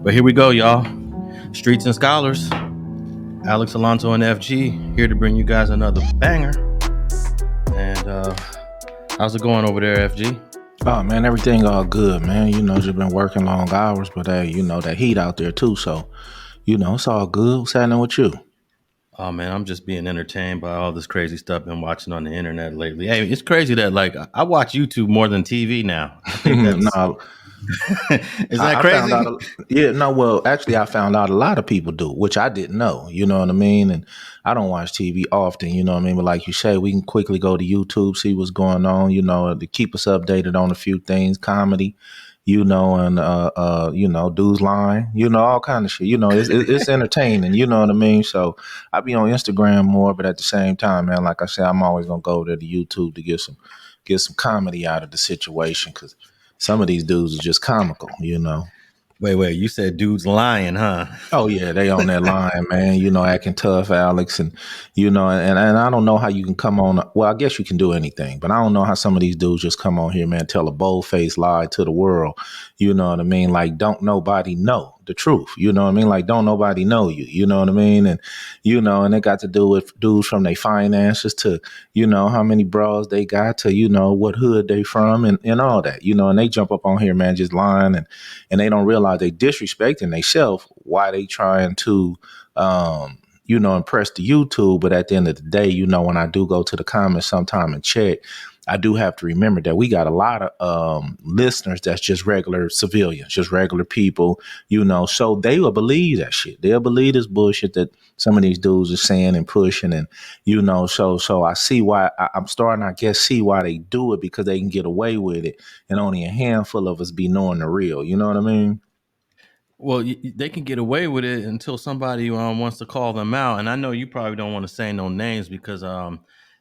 But here we go, y'all. Streets and Scholars. Alex Alonso and FG here to bring you guys another banger. And how's it going over there, FG? Oh man, everything all good, man. Just been working long hours, but hey, that heat out there too. So, it's all good. What's happening with you? Oh man, I'm just being entertained by all this crazy stuff I've been watching on the internet lately. Hey, it's crazy that like I watch YouTube more than TV now. I think that's No, is that I found crazy? out. Yeah, no, well, actually, I found out a lot of people do, which I didn't know. You know what I mean? And I don't watch TV often. You know what I mean? But like you say, we can quickly go to YouTube, see what's going on. To keep us updated on a few things, comedy. And dudes lying. All kind of shit. It's entertaining. You know what I mean? So I be on Instagram more, but at the same time, man, like I said, I'm always gonna go to the YouTube to get some comedy out of the situation because some of these dudes are just comical. Wait, you said dudes lying, huh? Oh yeah, they on that line, man. Acting tough, Alex, and and I don't know how you can come on. Well, I guess you can do anything, but I don't know how some of these dudes just come on here, man, tell a bold faced lie to the world. You know what I mean? Like, don't nobody know the truth. You know what I mean? Like, don't nobody know you. You know what I mean? And it got to do with dudes from their finances to how many bras they got to what hood they from and all that. And they jump up on here, man, just lying and they don't realize they disrespecting themselves while they trying to impress the YouTube. But at the end of the day, when I do go to the comments sometime and check, I do have to remember that we got a lot of listeners that's just regular civilians, just regular people, so they will believe that shit. They'll believe this bullshit that some of these dudes are saying and pushing. And, so I see why I'm starting, I guess, see why they do it, because they can get away with it. And only a handful of us be knowing the real. You know what I mean? Well, they can get away with it until somebody wants to call them out. And I know you probably don't want to say no names because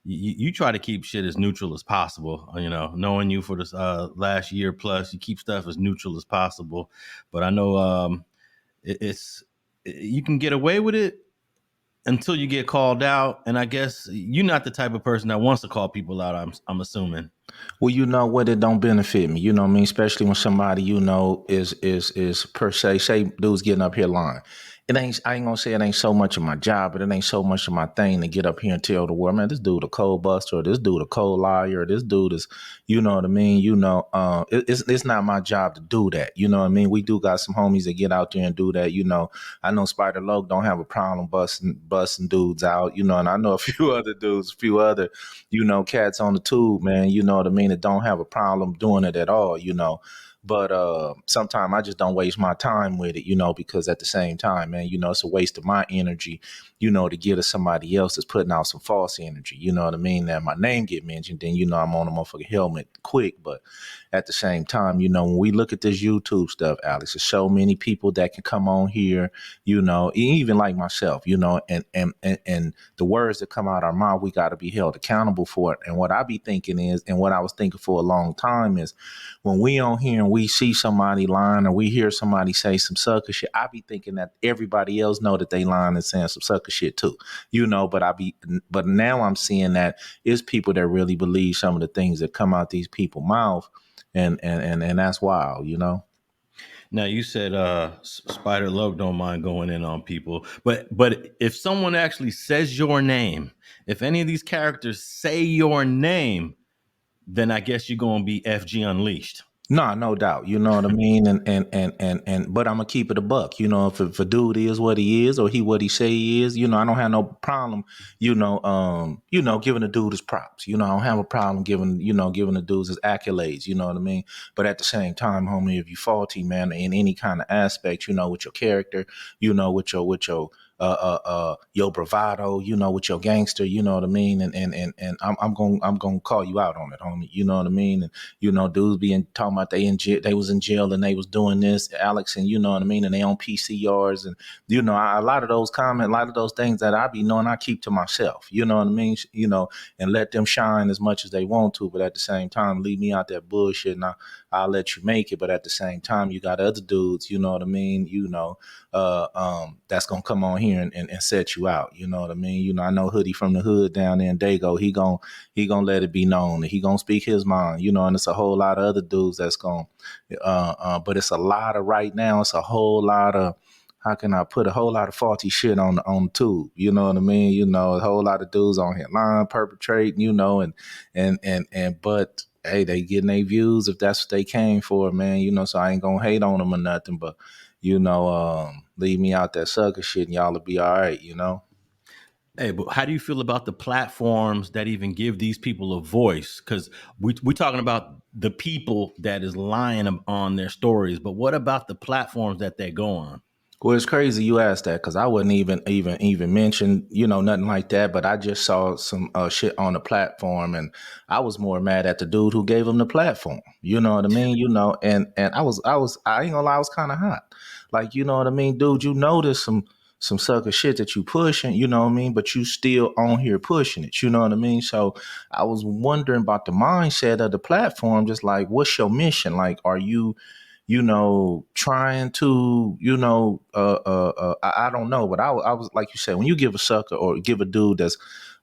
you try to keep shit as neutral as possible. Knowing you for this last year plus, you keep stuff as neutral as possible. But I know it's you can get away with it until you get called out. And I guess you're not the type of person that wants to call people out. I'm assuming. Well, you know what? It don't benefit me. You know what I mean? Especially when somebody is per se, say dude's getting up here lying. I ain't gonna say it ain't so much of my job, but it ain't so much of my thing to get up here and tell the world, man, this dude a cold buster, or this dude a cold liar, or this dude is, you know what I mean? It's not my job to do that. You know what I mean? We do got some homies that get out there and do that. I know Spider Loke don't have a problem busting dudes out. And I know a few other dudes, a few other cats on the tube, man, you know what I mean, that don't have a problem doing it at all. But sometimes I just don't waste my time with it, because at the same time, man, it's a waste of my energy, to give to somebody else that's putting out some false energy. You know what I mean? That my name get mentioned, then, I'm on a motherfucking helmet quick. But at the same time, when we look at this YouTube stuff, Alex, there's so many people that can come on here, even like myself, and the words that come out our mouth, we got to be held accountable for it. And what I be thinking is, and what I was thinking for a long time is, when we on here and we see somebody lying or we hear somebody say some sucker shit, I be thinking that everybody else know that they lying and saying some sucker shit too, but now I'm seeing that it's people that really believe some of the things that come out these people's mouth. And that's wild. Now you said Spider Loke don't mind going in on people, but if someone actually says your name, if any of these characters say your name, then I guess you're gonna be FG Unleashed. No doubt. You know what I mean? And but I'm gonna keep it a buck. If a dude is what he is or he what he say he is, I don't have no problem, giving the dude his props. I don't have a problem giving the dudes his accolades, you know what I mean? But at the same time, homie, if you faulty, man, in any kind of aspect, with your character, your bravado, with your gangster, you know what I mean? And I'm gonna call you out on it, homie. You know what I mean? And dudes being talking about they was in jail and they was doing this, Alex, and you know what I mean, and they on PCRs, and a lot of those comments, a lot of those things that I be knowing, I keep to myself. You know what I mean? And let them shine as much as they want to, but at the same time, leave me out that bullshit, and I'll let you make it. But at the same time, you got other dudes, you know what I mean? That's gonna come on here here and set you out. You know what I mean? You know, I know Hoodie from the hood down there in Dago. He gonna let it be known that he gonna speak his mind. You know, and it's a whole lot of other dudes that's gonna. But it's a lot of right now. It's a whole lot of, how can I put, a whole lot of faulty shit on tube? You know what I mean? You know, a whole lot of dudes on here lying, perpetrating. You know, but hey, they getting their views if that's what they came for, man. You know, so I ain't gonna hate on them or nothing, but you know, leave me out that sucker shit and y'all will be all right, you know? Hey, but how do you feel about the platforms that even give these people a voice? Because we're talking about the people that is lying on their stories, but what about the platforms that they go on? Well, it's crazy you asked that because I wouldn't even mention, you know, nothing like that. But I just saw some shit on the platform, and I was more mad at the dude who gave him the platform. You know what I mean? You know, and I ain't gonna lie, I was kind of hot. Like, you know what I mean, dude? You know, there's some sucker shit that you pushing. You know what I mean? But you still on here pushing it. You know what I mean? So I was wondering about the mindset of the platform. Just like, what's your mission? Like, are you, you know, trying to, you know, I don't know, but I was like you said, when you give a sucker or give a dude that's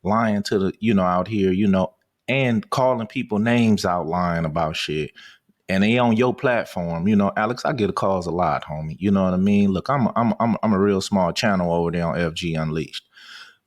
lying to the, you know, out here, you know, and calling people names out lying about shit, and they on your platform, you know, Alex, I get the calls a lot, homie. You know what I mean? Look, I'm a real small channel over there on FG Unleashed.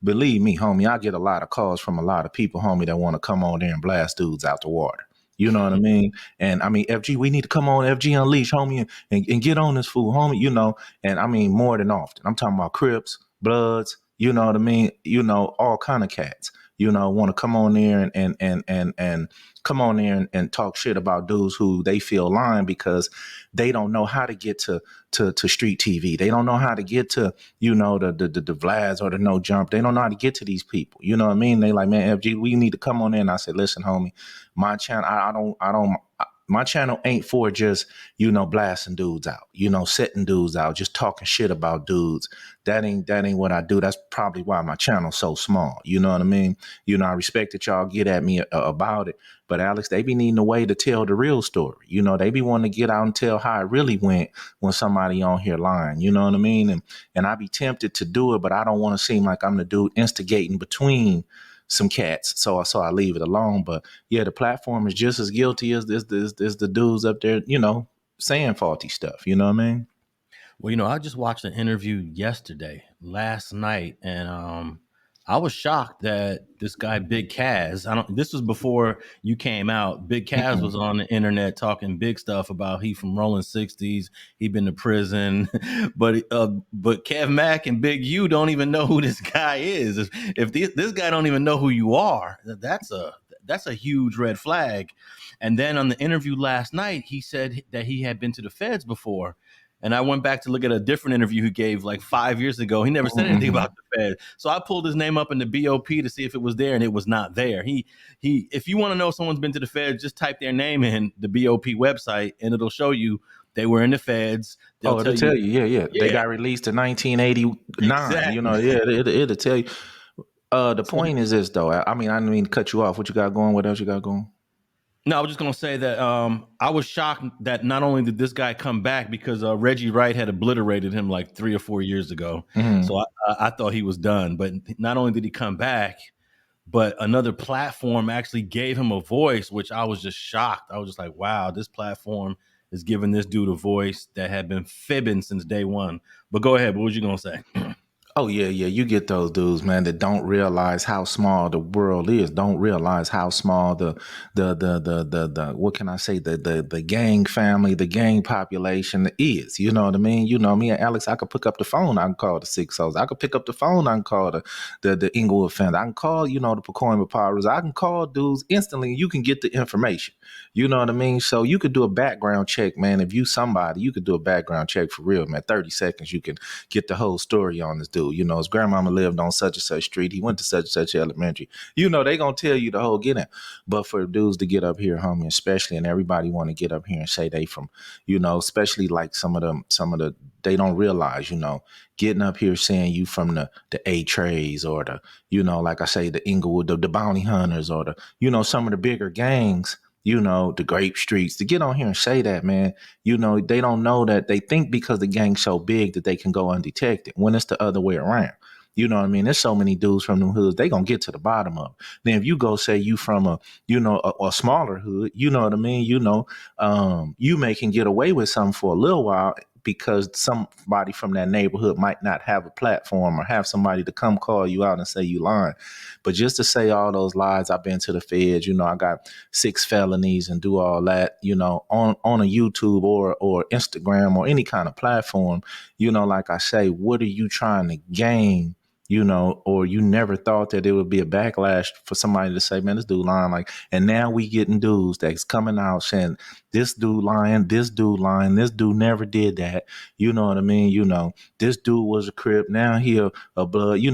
Believe me, homie, I get a lot of calls from a lot of people, homie, that want to come on there and blast dudes out the water. You know what I mean? And I mean, FG, we need to come on FG Unleashed, homie, and get on this fool, homie, you know. And I mean, more than often. I'm talking about Crips, Bloods, you know what I mean? You know, all kind of cats, you know, want to come on there and come on there and talk shit about dudes who they feel lying because they don't know how to get to street TV. They don't know how to get to, you know, the Vlads or the No Jump. They don't know how to get to these people. You know what I mean? They like, man, FG, we need to come on in. And I said, listen, homie, my channel, my channel ain't for just, you know, blasting dudes out, you know, setting dudes out, just talking shit about dudes. That ain't what I do. That's probably why my channel's so small. You know what I mean? You know, I respect that y'all get at me about it. But Alex, they be needing a way to tell the real story. You know, they be wanting to get out and tell how it really went when somebody on here lying. You know what I mean? And I be tempted to do it, but I don't want to seem like I'm the dude instigating between some cats. So I leave it alone. But yeah, the platform is just as guilty as the dudes up there, you know, saying faulty stuff. You know what I mean? Well, you know, I just watched an interview last night, and I was shocked that this guy Big Kaz. This was before you came out. Big Kaz was on the internet talking big stuff about he from Rolling 60s. He been to prison, but Kev Mack and Big U don't even know who this guy is. If this guy don't even know who you are, that's a huge red flag. And then on the interview last night, he said that he had been to the feds before. And I went back to look at a different interview he gave like 5 years ago. He never said anything about the Fed. So I pulled his name up in the BOP to see if it was there, and it was not there. If you want to know if someone's been to the Fed, just type their name in the BOP website, and it'll show you they were in the Feds. It'll tell you, yeah. They got released in 1989. Exactly. You know, yeah, it'll tell you. The point is this, though. I mean, I didn't mean to cut you off. What you got going? What else you got going? No, I was just gonna say that I was shocked that not only did this guy come back because Reggie Wright had obliterated him like 3 or 4 years ago, so I thought he was done. But not only did he come back, but another platform actually gave him a voice, which I was just shocked. I was just like, wow, this platform is giving this dude a voice that had been fibbing since day one. But go ahead. What was you gonna say? Oh yeah. You get those dudes, man, that don't realize how small the world is. Don't realize how small the what can I say, the gang family, the gang population is. You know what I mean? You know me and Alex. I could pick up the phone. I can call the Six O's. I could pick up the phone. I can call the Inglewood family. I can call, you know, the Pacoima Powers. I can call dudes instantly. You can get the information. You know what I mean? So you could do a background check, man. If you somebody, you could do a background check for real, man. 30 seconds, you can get the whole story on this dude. You know, his grandmama lived on such and such street. He went to such and such elementary. You know, they gonna tell you the whole get in. But for dudes to get up here, homie, especially, and everybody want to get up here and say they from, you know, especially like some of the they don't realize, you know, getting up here saying you from the A-Trays or the, you know, like I say, the Inglewood, the bounty hunters or the, you know, some of the bigger gangs. the grape streets, to get on here and say that, man, they don't know that they think because the gang's so big that they can go undetected when it's the other way around. You know what I mean? There's so many dudes from them hoods, they gonna get to the bottom of it. Then if you go say you from a smaller hood, you know what I mean? You may can get away with something for a little while because somebody from that neighborhood might not have a platform or have somebody to come call you out and say you lying. But just to say all those lies, I've been to the feds, I got 6 felonies and do all that, on a YouTube or Instagram or any kind of platform, like I say, what are you trying to gain? Or you never thought that it would be a backlash for somebody to say, man, this dude lying. And now we getting dudes that's coming out saying this dude lying, this dude never did that. You know what I mean? This dude was a Crip. Now he a blood. You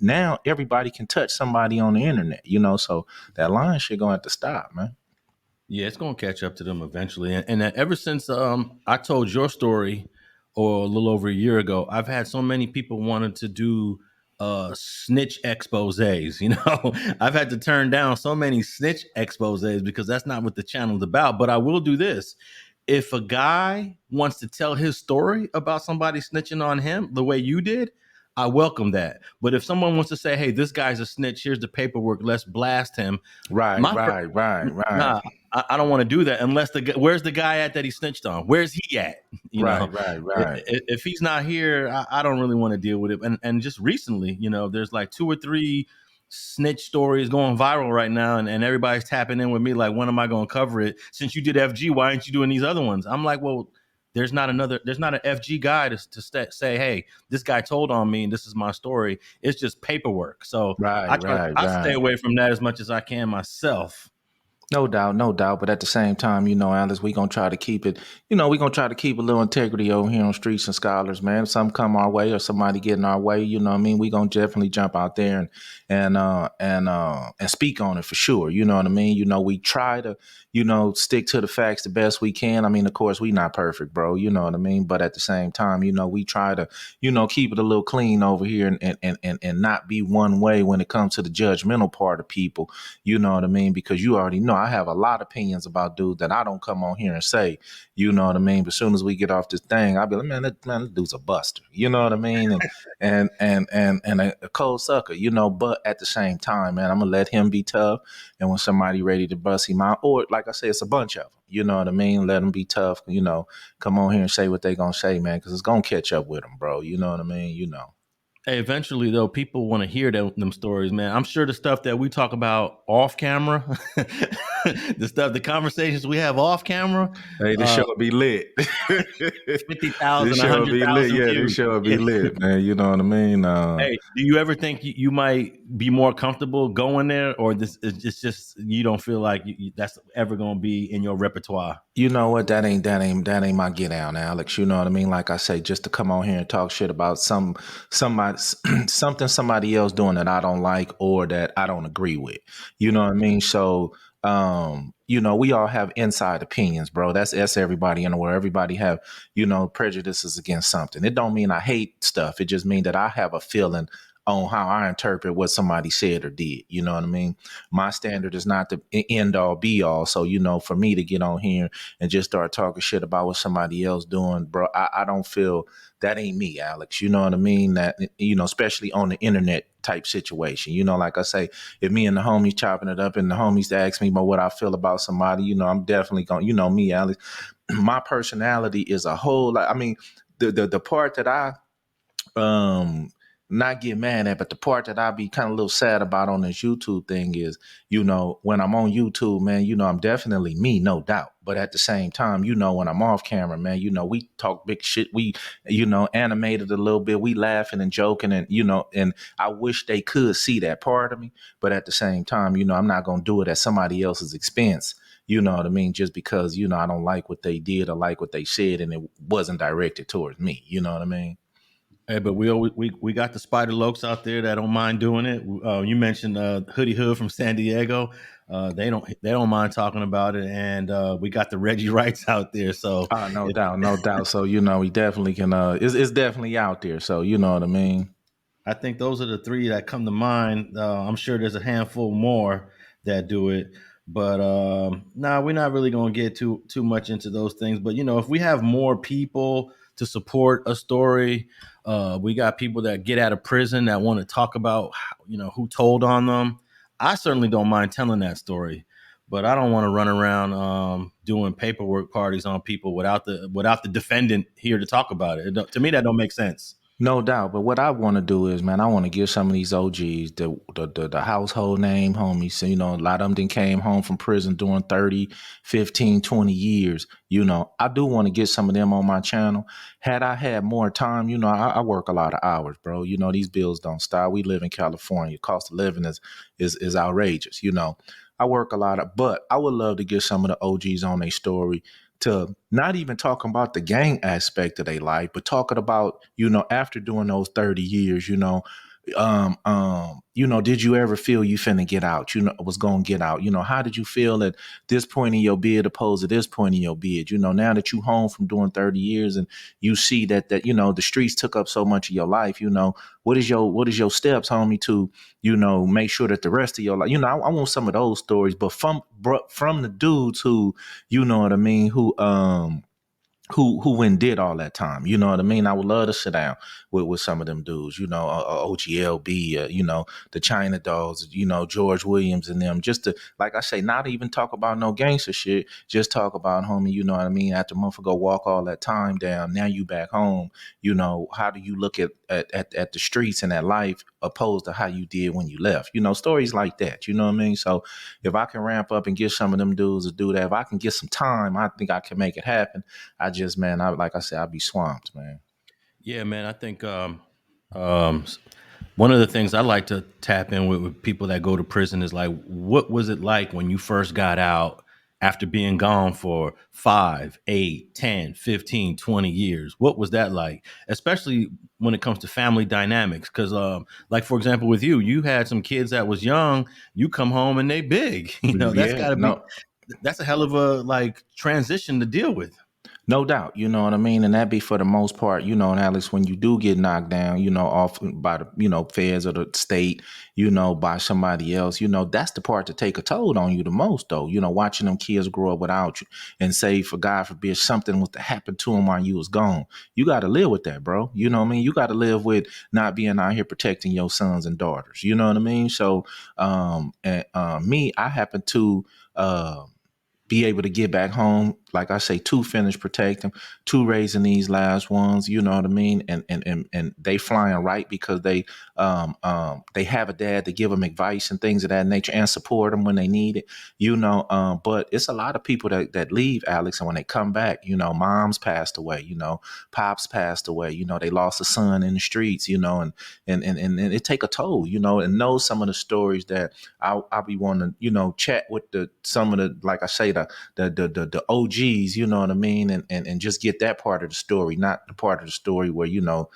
now everybody can touch somebody on the internet, so that lying shit gonna have to stop, man. Yeah, it's gonna catch up to them eventually. And ever since I told your story, or a little over a year ago, I've had so many people wanted to do snitch exposés. I've had to turn down so many snitch exposés because that's not what the channel's about. But I will do this: if a guy wants to tell his story about somebody snitching on him the way you did, I welcome that. But if someone wants to say, "Hey, this guy's a snitch. Here's the paperwork. Let's blast him," Right, my right, right, right. nah, I don't want to do that unless where's the guy at that he snitched on? Where's he at? Right, right, right. If he's not here, I don't really want to deal with it. And just recently, there's like 2 or 3 snitch stories going viral right now, and everybody's tapping in with me like, when am I going to cover it? Since you did FG, why aren't you doing these other ones? I'm like, well, there's not an FG guy to say, hey, this guy told on me and this is my story. It's just paperwork. So Right, right, I stay right. away from that as much as I can myself. No doubt, no doubt. But at the same time, Alice, we gonna try to keep it, we gonna try to keep a little integrity over here on Streets and Scholars, man. If something come our way or somebody get in our way, you know what I mean, we gonna definitely jump out there and speak on it for sure. You know what I mean? We try to, stick to the facts the best we can. I mean, of course, we not perfect, bro. You know what I mean? But at the same time, we try to, keep it a little clean over here and not be one way when it comes to the judgmental part of people. You know what I mean? Because you already know I have a lot of opinions about dudes that I don't come on here and say, you know what I mean? But as soon as we get off this thing, I'll be like, man, that dude's a buster. You know what I mean? And a cold sucker, but at the same time, man, I'm gonna let him be tough. And when somebody ready to bust him out, or like I say, it's a bunch of them, you know what I mean? Let them be tough, come on here and say what they gonna say, man, because it's gonna catch up with them, bro. You know what I mean? Hey, eventually, though, people want to hear them stories, man. I'm sure the stuff that we talk about off camera, the conversations we have off camera, Hey, this show will be lit. 50,000, This show will be lit. 100,000 Yeah, this views. show will be Yeah. lit, man. You know what I mean? Hey, do you ever think you might be more comfortable going there, or it's just you don't feel like that's ever going to be in your repertoire? You know what? That ain't my get down, Alex. You know what I mean? Like I say, just to come on here and talk shit about somebody something somebody else doing that I don't like or that I don't agree with. You know what I mean? So we all have inside opinions, bro. That's everybody in the world. Everybody have, prejudices against something. It don't mean I hate stuff. It just mean that I have a feeling on how I interpret what somebody said or did. You know what I mean? My standard is not the end all be all. So, for me to get on here and just start talking shit about what somebody else doing, bro, I don't feel that ain't me, Alex. You know what I mean? That, especially on the internet type situation. Like I say, if me and the homies chopping it up and the homies ask me about what I feel about somebody, I'm definitely going, me, Alex, my personality is a whole lot. I mean, the part that I not get mad at, but the part that I be kind of a little sad about on this YouTube thing is, when I'm on YouTube, man, I'm definitely me, no doubt. But at the same time, when I'm off camera, man, we talk big shit. We, animated a little bit. We laughing and joking and, and I wish they could see that part of me. But at the same time, I'm not going to do it at somebody else's expense. You know what I mean? Just because, I don't like what they did or like what they said and it wasn't directed towards me. You know what I mean? Hey, but we got the Spider Lokes out there that don't mind doing it. You mentioned Hoodie Hood from San Diego. They don't mind talking about it, and we got the Reggie Wrights out there. So No doubt, no doubt. So we definitely can. It's definitely out there. So you know what I mean. I think those are the 3 that come to mind. I'm sure there's a handful more that do it. But nah, we're not really gonna get too much into those things. But if we have more people to support a story, we got people that get out of prison that want to talk about who told on them. I certainly don't mind telling that story, but I don't want to run around doing paperwork parties on people without the defendant here to talk about it. To me, that don't make sense. No doubt. But what I want to do is, man, I want to give some of these OGs the household name homies. So, a lot of them then came home from prison doing 30, 15, 20 years. I do want to get some of them on my channel. Had I had more time, I work a lot of hours, bro. These bills don't stop. We live in California. Cost of living is outrageous. I work a lot but I would love to get some of the OGs on their story, to not even talking about the gang aspect of their life, but talking about, after doing those 30 years, did you ever feel you finna get out? Was gonna get out. How did you feel at this point in your bid opposed to this point in your bid? Now that you home from doing 30 years and you see that the streets took up so much of your life, what is your steps, homie, to, make sure that the rest of your life, I want some of those stories, but from the dudes who, you know what I mean, who went and did all that time. You know what I mean? I would love to sit down with some of them dudes, OGLB, the China Dolls, George Williams and them, just to, like I say, not even talk about no gangster shit, just talk about, homie, you know what I mean? After a month ago, walk all that time down, now you back home, how do you look at the streets and at life opposed to how you did when you left? Stories like that, you know what I mean? So if I can ramp up and get some of them dudes to do that, if I can get some time, I think I can make it happen. Like I said, I'd be swamped, man. Yeah, man. I think um, one of the things I like to tap in with people that go to prison is like, what was it like when you first got out after being gone for 5, 8, 10, 15, 20 years? What was that like? Especially when it comes to family dynamics. Because, like, for example, with you had some kids that was young, you come home and they big. That's Yeah, got to be, no, that's a hell of a like transition to deal with. no doubt, you know what I mean? And that be for the most part, and Alex, when you do get knocked down, off by the, feds or the state, by somebody else, that's the part to take a toll on you the most, though. Watching them kids grow up without you and say, for God forbid, something was to happen to them while you was gone. You got to live with that, bro. You know what I mean? You got to live with not being out here protecting your sons and daughters. You know what I mean? So, me, I happen to, be able to get back home, like I say, two finish protecting, two raising these last ones, you know what I mean? And they flying right because they have a dad to give them advice and things of that nature and support them when they need it, but it's a lot of people that leave, Alex, and when they come back, mom's passed away, pops passed away, they lost a son in the streets, and it take a toll, and know some of the stories that I'll be wanting to, chat with some of the, like I say, the OGs, you know what I mean, and just get that part of the story, not the part of the story where no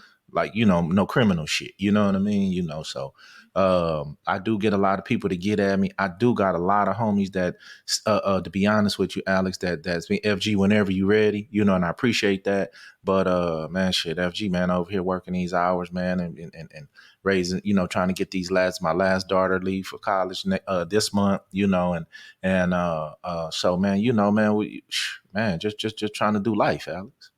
criminal shit, you know what I mean, so I do get a lot of people to get at me. I do got a lot of homies that, to be honest with you, Alex, that's been FG whenever you ready, and I appreciate that. But man, shit, FG, man, over here working these hours, man, and raising, trying to get my last daughter leave for college this month, so man, man, man, just trying to do life, Alex.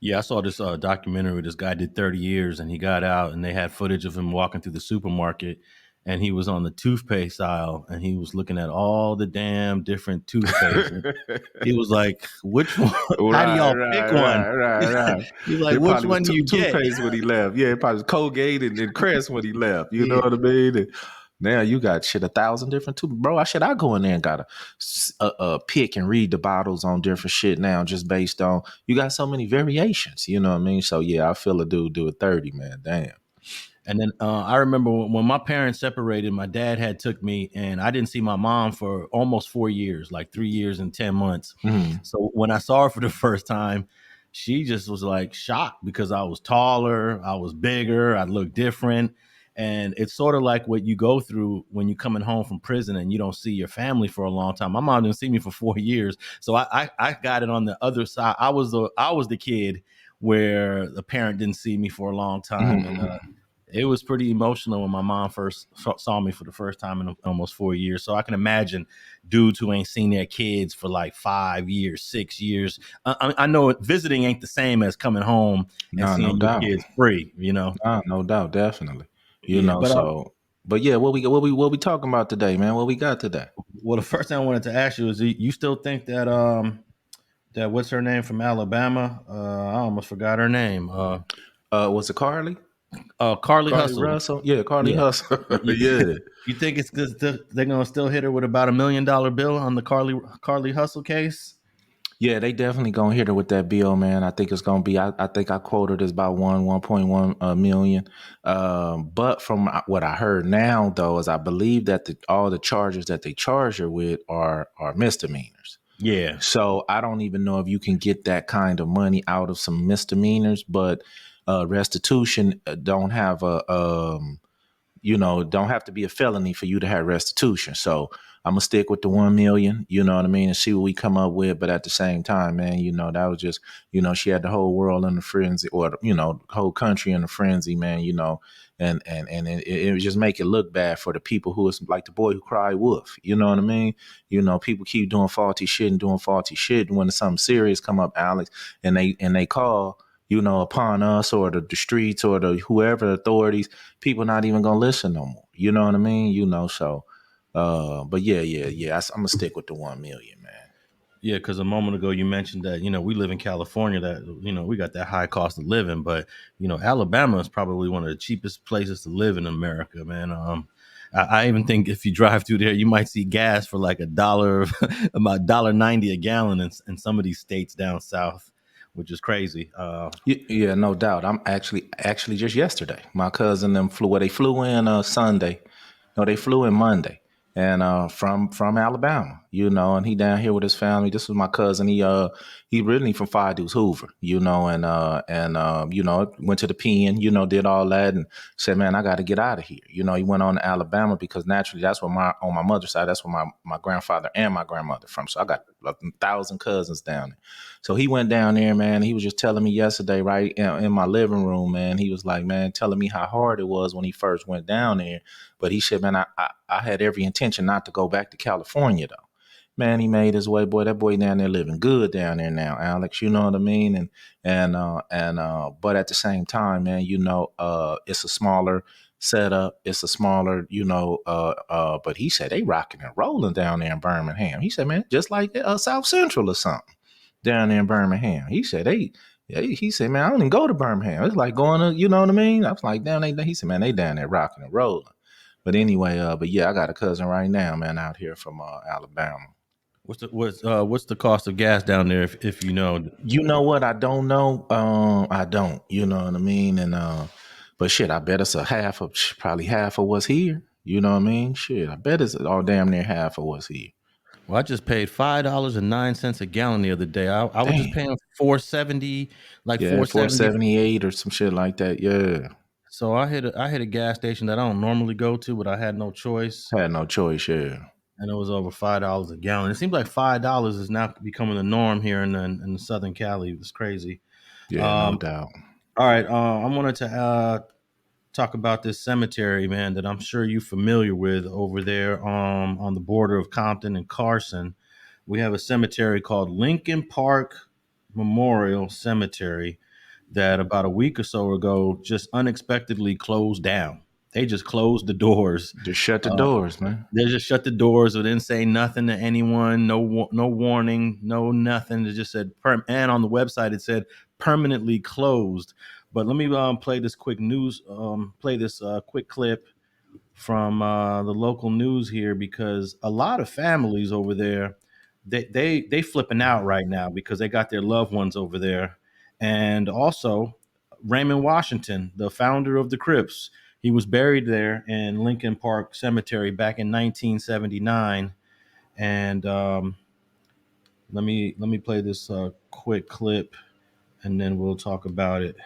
Yeah, I saw this documentary. This guy did 30 years and he got out, and they had footage of him walking through the supermarket, and he was on the toothpaste aisle and he was looking at all the damn different toothpaste. And he was like, which one? How do Right, y'all pick right, one? right, right, right. He's like, It which probably was one do you get? toothpaste when he left. Yeah, it probably was Colgate and Crest when he left. You know what I mean? And now you got shit 1,000 different tooth, bro. I go in there and gotta pick and read the bottles on different shit now, just based on you got so many variations. You know what I mean? So yeah, I feel a dude do it 30, man. Damn. And then I remember when my parents separated, my dad had took me, and I didn't see my mom for almost 4 years, like 3 years and 10 months. Mm. So when I saw her for the first time, she just was like shocked because I was taller, I was bigger, I looked different. And it's sort of like what you go through when you're coming home from prison and you don't see your family for a long time. My mom didn't see me for 4 years. So I got it on the other side. I was the kid where the parent didn't see me for a long time. And Mm. It was pretty emotional when my mom first saw me for the first time in almost 4 years. So I can imagine dudes who ain't seen their kids for like 5 years, 6 years. I know visiting ain't the same as coming home and No, no seeing your doubt. kids free. You know. No doubt, definitely. Yeah, but So but yeah, what we talking about today, man? What we got today? well, the first thing I wanted to ask you is, you still think that that what's her name from Alabama? I almost forgot her name. Was it Carly? Carly Carly Hustle. Russell? Yeah, Carly Yeah. Hustle. You, Yeah. you think it's because they're gonna still hit her with about $1 million bill on the Carly Hustle case? Yeah, they definitely gonna hit her with that bill, man. I think it's gonna be. I think I quoted as about 1.1 million. But from what I heard now, though, is I believe that all the charges that they charge her with are misdemeanors. Yeah, So I don't even know if you can get that kind of money out of some misdemeanors, but restitution don't have don't have to be a felony for you to have restitution. So I'm gonna stick with the 1 million, you know what I mean, and see what we come up with. But at the same time, man, that was just, she had the whole world in a frenzy, or whole country in a frenzy, man, and it would just make it look bad for the people who is like the boy who cried wolf, you know what I mean? People keep doing faulty shit and doing faulty shit, and when something serious come up, Alex, and they call, upon us or the streets or the whoever authorities, people not even gonna listen no more. You know what I mean? So but yeah. I'm gonna stick with the 1 million, man. yeah. Because a moment ago you mentioned that we live in California, that we got that high cost of living, but Alabama is probably one of the cheapest places to live in America, man. I even think if you drive through there, you might see gas for like $1, about $1.90 a gallon in some of these states down south, which is crazy. Yeah, no doubt. I'm actually just yesterday, my cousin them flew. Well, they flew in Sunday. No, they flew in Monday, and from Alabama, and he down here with his family. This was my cousin. He originally from Five Deuce Hoover, went to the pen, did all that, and said, man, I got to get out of here. He went on to Alabama because naturally that's where on my mother's side, that's where my grandfather and my grandmother from. So I got 1,000 cousins down there. So he went down there, man. He was just telling me yesterday, right in my living room, man. He was like, man, telling me how hard it was when he first went down there. But he said, man, I had every intention not to go back to California, though. Man, he made his way, boy. That boy down there living good down there now, Alex. You know what I mean? But at the same time, man, it's a smaller setup. It's a smaller, but he said they rocking and rolling down there in Birmingham. He said, man, just like South Central or something down there in Birmingham. He said he said, man, I don't even go to Birmingham. It's like going to, you know what I mean? I was like, damn, he said, man, they down there rocking and rolling. But anyway, but yeah, I got a cousin right now, man, out here from Alabama. What's the cost of gas down there, if you know? You know what? I don't know. I don't. You know what I mean? And but shit, I bet it's probably half of what's here. You know what I mean? Shit, I bet it's all damn near half of what's here. Well, I just paid $5.09 a gallon the other day. I was just Damn. paying 470, like Yeah, 470. 478 or some shit like that. Yeah. So I hit a gas station that I don't normally go to, but I had no choice, Had no choice, yeah. and it was over $5 a gallon. It seems like $5 is now becoming the norm here in Southern Cali. It's crazy. Yeah, no Um, doubt. all right, I wanted to talk about this cemetery, man, that I'm sure you're familiar with over there on the border of Compton and Carson. We have a cemetery called Lincoln Park Memorial Cemetery that about a week or so ago just unexpectedly closed down. They just closed the doors. Just shut the Uh, doors, man. they just shut the doors. They didn't say nothing to anyone. No warning. No nothing. It just said and on the website it said permanently closed. But let me play this quick news. Play this quick clip from the local news here, because a lot of families over there, they flipping out right now because they got their loved ones over there. And also Raymond Washington, the founder of the Crips, he was buried there in Lincoln Park Cemetery back in 1979. And let me play this quick clip, and then we'll talk about it.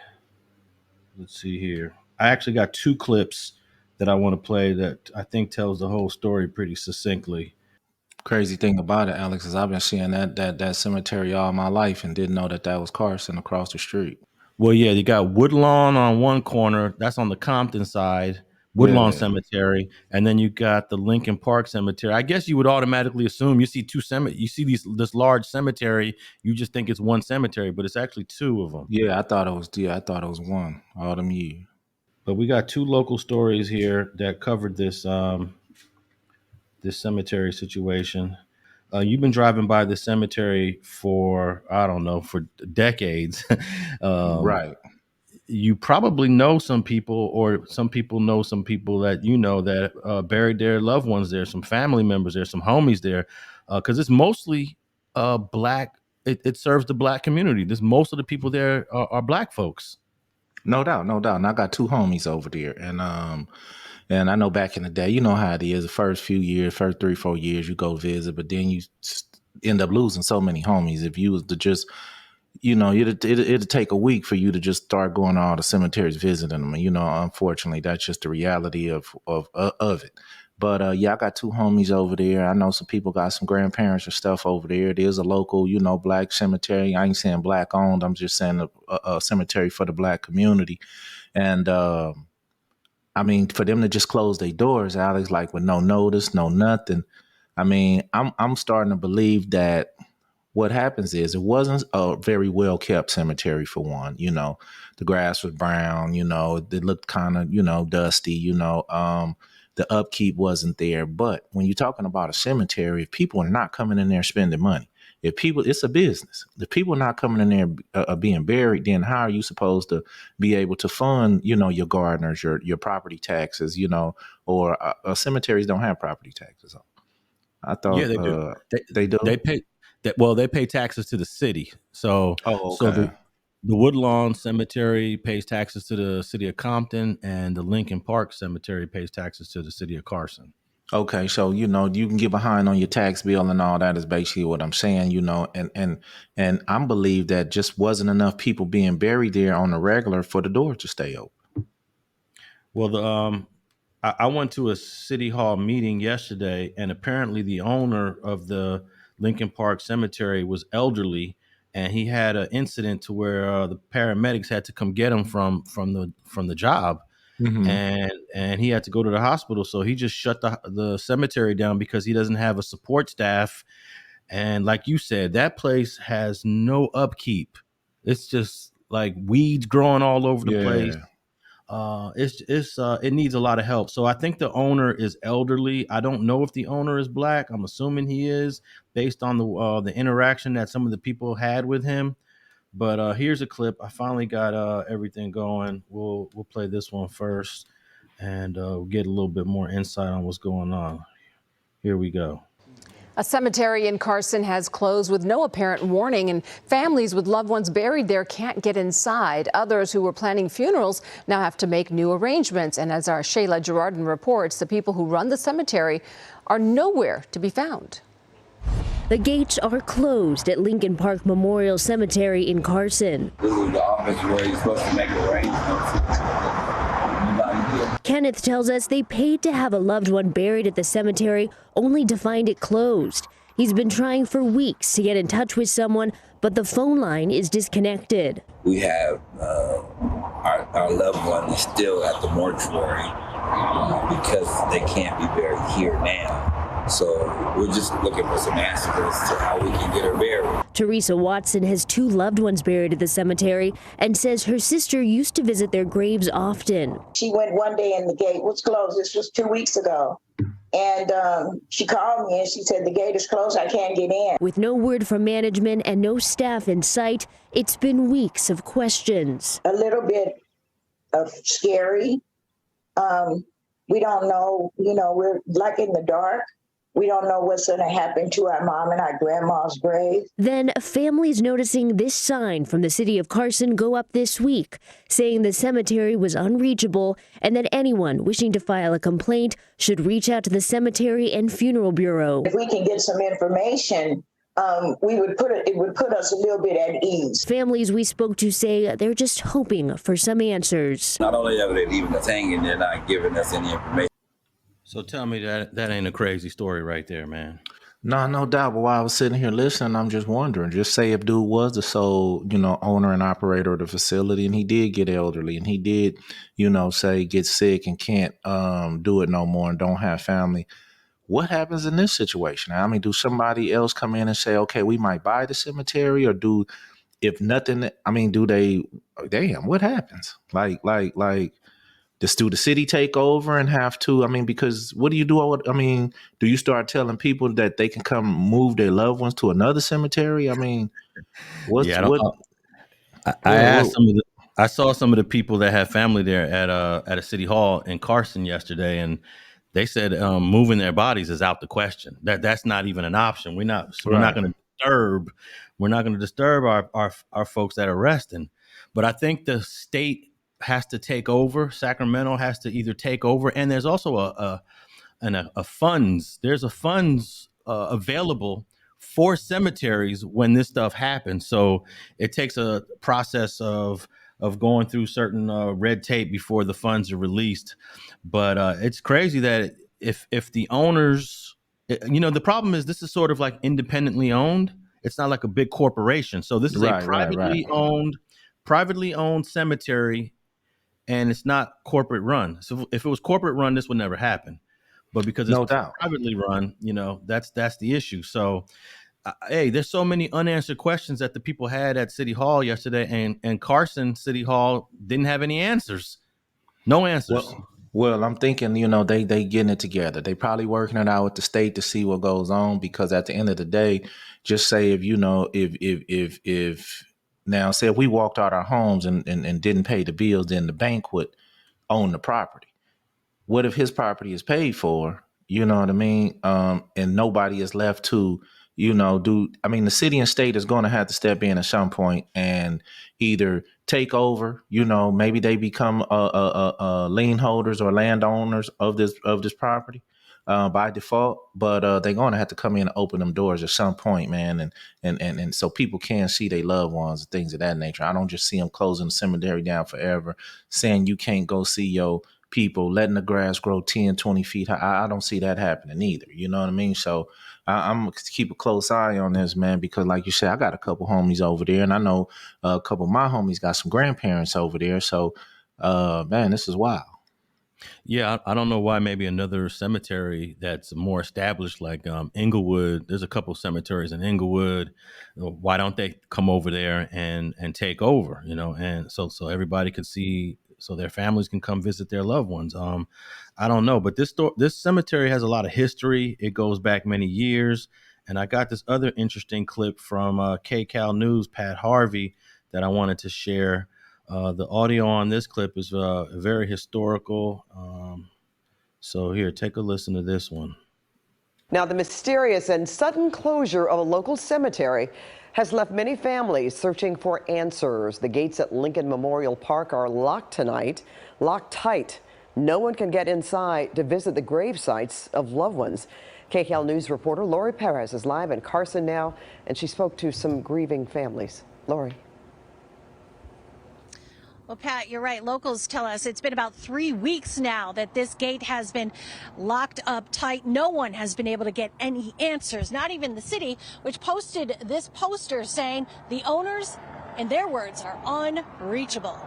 Let's see here. I actually got two clips that I want to play that I think tells the whole story pretty succinctly. Crazy thing about it, Alex, is I've been seeing that cemetery all my life and didn't know that was Carson across the street. Well, yeah, you got Woodlawn on one corner. That's on the Compton side, Woodlawn Yeah. Cemetery, and then you got the Lincoln Park Cemetery. I guess you would automatically assume you see you see this large cemetery, you just think it's one cemetery, but it's actually two of them. Yeah, I thought it was one all them years. But we got two local stories here that covered this cemetery situation. You've been driving by the cemetery for I don't know for decades. um, Right. you probably know some people, or some people know some people that you know that buried their loved ones there, some family members there, some homies there, because it's mostly black. It serves the black community. This most of the people there are black folks. No doubt, no doubt. And I got two homies over there. And I know back in the day, you know how it is, the first few years, first 3, 4 years, you go visit, but then you end up losing so many homies. If you was to just, it'd take a week for you to just start going to all the cemeteries, visiting them. And, unfortunately, that's just the reality of it. But yeah, I got two homies over there. I know some people got some grandparents or stuff over there. It is a local, black cemetery. I ain't saying black owned. I'm just saying a cemetery for the black community. And I mean, for them to just close their doors, Alex, like with no notice, no nothing. I mean, I'm starting to believe that what happens is it wasn't a very well kept cemetery for one. The grass was brown. It looked kind of dusty. The upkeep wasn't there. But when you're talking about a cemetery, if people are not coming in there spending money, it's a business. If people are not coming in there being buried, then how are you supposed to be able to fund, your gardeners, your property taxes, or cemeteries don't have property taxes. I Yeah, thought they do. they do. They pay that. Well, they pay taxes to the city. So Oh, so okay. the Woodlawn Cemetery pays taxes to the city of Compton, and the Lincoln Park Cemetery pays taxes to the city of Carson. Okay, so you can get behind on your tax bill and all that is basically what I'm saying, and I believe that just wasn't enough people being buried there on the regular for the door to stay open. Well, I went to a city hall meeting yesterday, and apparently the owner of the Lincoln Park Cemetery was elderly, and he had an incident to where the paramedics had to come get him from the job, Hmm. and he had to go to the hospital. So he just shut the cemetery down because he doesn't have a support staff. And like you said, that place has no upkeep. It's just like weeds growing all over the place. Yeah. It needs a lot of help. So I think the owner is elderly. I don't know if the owner is black. I'm assuming he is, based on the interaction that some of the people had with him. But here's a clip. I finally got everything going. We'll play this one first, and we'll get a little bit more insight on what's going on. Here we go. A cemetery in Carson has closed with no apparent warning, and families with loved ones buried there can't get inside. Others who were planning funerals now have to make new arrangements. And as our Shayla Gerardin reports, the people who run the cemetery are nowhere to be found. The gates are closed at Lincoln Park Memorial Cemetery in Carson. This is the office where you're supposed to make arrangements. Kenneth tells us they paid to have a loved one buried at the cemetery, only to find it closed. He's been trying for weeks to get in touch with someone, but the phone line is disconnected. We have our loved one is still at the mortuary because they can't be buried here now. So we're just looking for some answers as to how we can get her buried. Teresa Watson has two loved ones buried at the cemetery and says her sister used to visit their graves often. She went one day and the gate was closed. This was 2 weeks ago. And she called me and she said, the gate is closed, I can't get in. With no word from management and no staff in sight, it's been weeks of questions. A little bit of scary. We don't know, we're like in the dark. We don't know what's going to happen to our mom and our grandma's grave. Then families noticing this sign from the city of Carson go up this week, saying the cemetery was unreachable and that anyone wishing to file a complaint should reach out to the Cemetery and Funeral Bureau. If we can get some information, it would put us a little bit at ease. Families we spoke to say they're just hoping for some answers. Not only are they leaving us hanging, they're not giving us any information. So tell me that ain't a crazy story right there, man. No, no doubt. But while I was sitting here listening, I'm just wondering, just say if dude was the sole, owner and operator of the facility and he did get elderly and he did, say get sick and can't do it no more and don't have family. What happens in this situation? I mean, do somebody else come in and say, okay, we might buy the cemetery, or if nothing, I mean, do they, damn, what happens? Do the city take over and have to? I mean, because what do you do? I mean, do you start telling people that they can come move their loved ones to another cemetery? I mean, Yeah, what? I asked Well, I saw some of the people that have family there at a city hall in Carson yesterday, and they said moving their bodies is out the question. That's not even an option. We're not right, going to disturb our folks that are resting. But I think the state has to take over. Sacramento has to either take over, and there's also a funds. There's a funds available for cemeteries when this stuff happens. So it takes a process of going through certain red tape before the funds are released. But it's crazy that if the owners, the problem is this is sort of like independently owned. It's not like a big corporation. So this is a right. privately owned cemetery, and it's not corporate run. So if it was corporate run, this would never happen. But because it's No doubt. privately run, that's the issue. So, hey, there's so many unanswered questions that the people had at City Hall yesterday, and Carson City Hall didn't have any answers. No answers. Well, I'm thinking, they getting it together. They probably working it out with the state to see what goes on, because at the end of the day, just say if now say if we walked out our homes and didn't pay the bills, then the bank would own the property. What if his property is paid for? You know what I mean? And nobody is left to, the city and state is going to have to step in at some point and either take over, maybe they become lien holders or landowners of this property by default, but they're going to have to come in and open them doors at some point, man, and so people can see their loved ones and things of that nature. I don't just see them closing the cemetery down forever, saying you can't go see your people, letting the grass grow 10, 20 feet high. I don't see that happening either. You know what I mean? So I'm going to keep a close eye on this, man, because like you said, I got a couple homies over there, and I know a couple of my homies got some grandparents over there. So, man, this is wild. Yeah, I don't know why. Maybe another cemetery that's more established, like Inglewood. There's a couple cemeteries in Inglewood. Why don't they come over there and take over? And so everybody can see, so their families can come visit their loved ones. I don't know, but this cemetery has a lot of history. It goes back many years, and I got this other interesting clip from KCAL News, Pat Harvey, that I wanted to share. The audio on this clip is very historical. So here, take a listen to this one. Now, the mysterious and sudden closure of a local cemetery has left many families searching for answers. The gates at Lincoln Memorial Park are locked tonight, locked tight. No one can get inside to visit the grave sites of loved ones. KCAL News reporter Lori Perez is live in Carson now, and she spoke to some grieving families. Lori. Well, Pat, you're right. Locals tell us it's been about 3 weeks now that this gate has been locked up tight. No one has been able to get any answers, not even the city, which posted this poster saying the owners, in their words, are unreachable.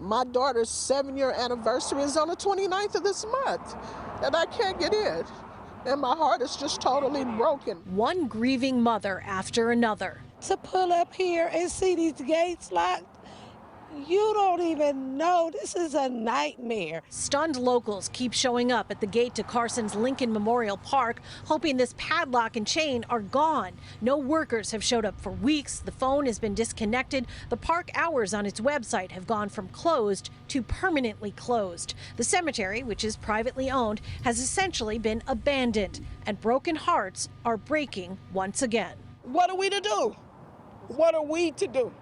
My daughter's 7-year anniversary is on the 29th of this month, and I can't get in. And my heart is just totally broken. One grieving mother after another. To pull up here and see these gates locked, you don't even know. This is a nightmare. Stunned locals keep showing up at the gate to Carson's Lincoln Memorial Park, hoping this padlock and chain are gone. No workers have showed up for weeks. The phone has been disconnected. The park hours on its website have gone from closed to permanently closed. The cemetery, which is privately owned, has essentially been abandoned, and broken hearts are breaking once again. What are we to do? What are we to do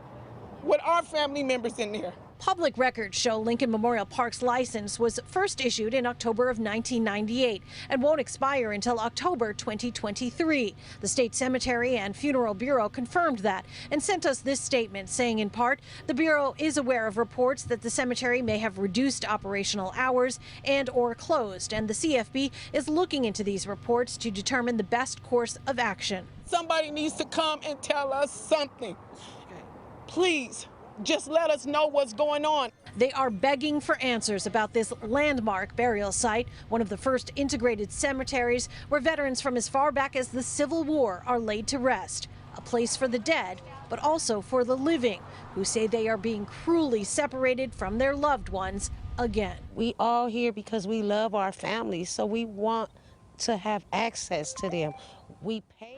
with our family members in there? Public records show Lincoln Memorial Park's license was first issued in October of 1998 and won't expire until October 2023. The State Cemetery and Funeral Bureau confirmed that and sent us this statement saying, in part, the Bureau is aware of reports that the cemetery may have reduced operational hours and or closed, and the CFB is looking into these reports to determine the best course of action. Somebody needs to come and tell us something. Please, just let us know what's going on. They are begging for answers about this landmark burial site, one of the first integrated cemeteries where veterans from as far back as the Civil War are laid to rest. A place for the dead, but also for the living, who say they are being cruelly separated from their loved ones again. We all here because we love our families, so we want to have access to them. We pay.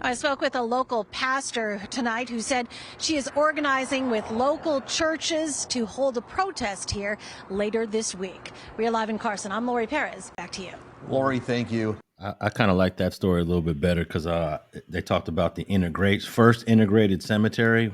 I spoke with a local pastor tonight who said she is organizing with local churches to hold a protest here later this week. We're live in Carson. I'm Lori Perez. Back to you. Lori, thank you. I kind of like that story a little bit better because they talked about the first integrated cemetery,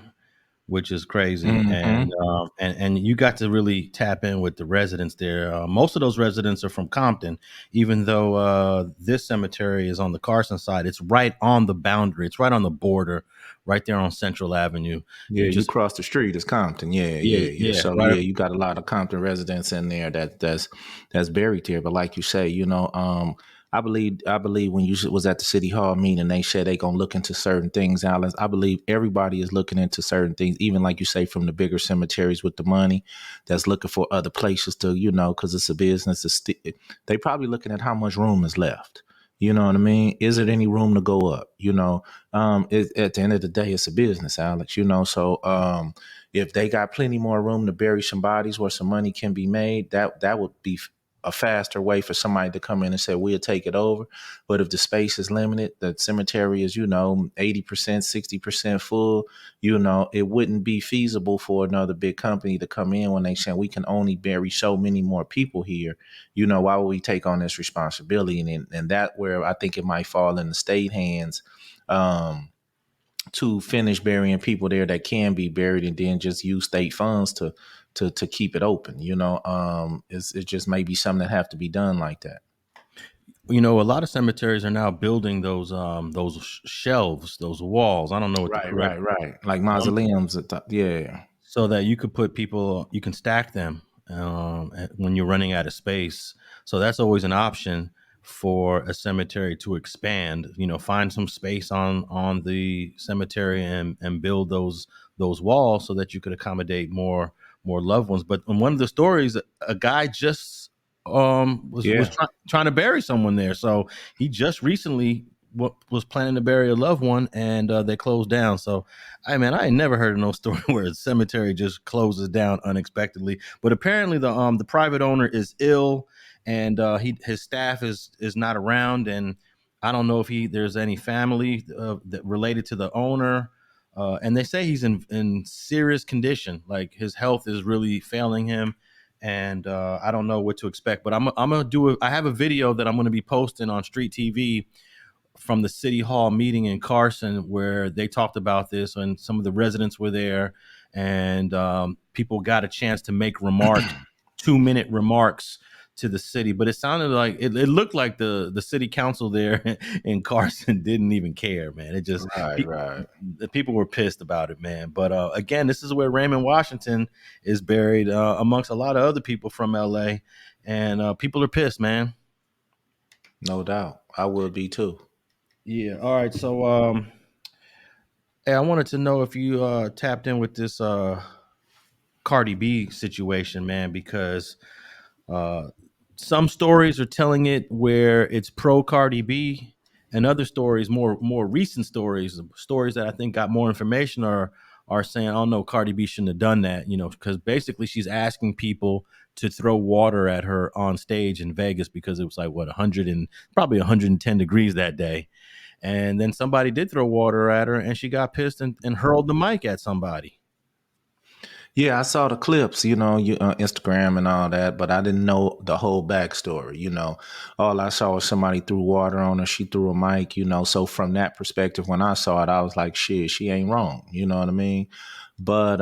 which is crazy. And you got to really tap in with the residents there. Most of those residents are from Compton, even though this cemetery is on the Carson side. It's right on the boundary. It's right on the border, right there on Central Avenue. Yeah, you cross the street, it's Compton. Yeah. So right. you got a lot of Compton residents in there that's buried there. But like you say, I believe when you was at the city hall meeting, they said they gonna look into certain things, Alex. I believe everybody is looking into certain things, even like you say, from the bigger cemeteries with the money, that's looking for other places to, because it's a business. They probably looking at how much room is left. You know what I mean? Is there any room to go up? At the end of the day, it's a business, Alex. So if they got plenty more room to bury some bodies where some money can be made, that would be a faster way for somebody to come in and say, we'll take it over. But if the space is limited, the cemetery is, 80%, 60% full, it wouldn't be feasible for another big company to come in when they say we can only bury so many more people here. Why would we take on this responsibility? And that where I think it might fall in the state hands, to finish burying people there that can be buried and then just use state funds to keep it open. It's just maybe something that have to be done like that. A lot of cemeteries are now building those shelves, those walls. I don't know what right. Like mausoleums. Yeah. So that you could put people, you can stack them when you're running out of space. So that's always an option for a cemetery to expand. Find some space on the cemetery and build those walls so that you could accommodate more loved ones. But in one of the stories, a guy just was trying to bury someone there. So he just recently was planning to bury a loved one, and they closed down. So, I ain't never heard of no story where a cemetery just closes down unexpectedly. But apparently the private owner is ill, and his staff is not around, and I don't know if there's any family that related to the owner. And they say he's in serious condition, like his health is really failing him, and I don't know what to expect. But I'm gonna I have a video that I'm gonna be posting on Street TV from the City Hall meeting in Carson where they talked about this, and some of the residents were there, and people got a chance to make remarks, 2-minute remarks to the city. But it sounded like it looked like the city council there in Carson didn't even care, man. It just the people were pissed about it, man. But again, this is where Raymond Washington is buried amongst a lot of other people from LA, and people are pissed, man. No doubt. I would be too. Yeah. All right. So hey, I wanted to know if you tapped in with this Cardi B situation, man, because some stories are telling it where it's pro Cardi B, and other stories, more recent stories that I think got more information are saying, oh no, Cardi B shouldn't have done that, because basically she's asking people to throw water at her on stage in Vegas because it was like 110 degrees that day. And then somebody did throw water at her and she got pissed and hurled the mic at somebody. Yeah, I saw the clips, Instagram and all that, but I didn't know the whole backstory. All I saw was somebody threw water on her. She threw a mic. So from that perspective, when I saw it, I was like, shit, she ain't wrong. You know what I mean? But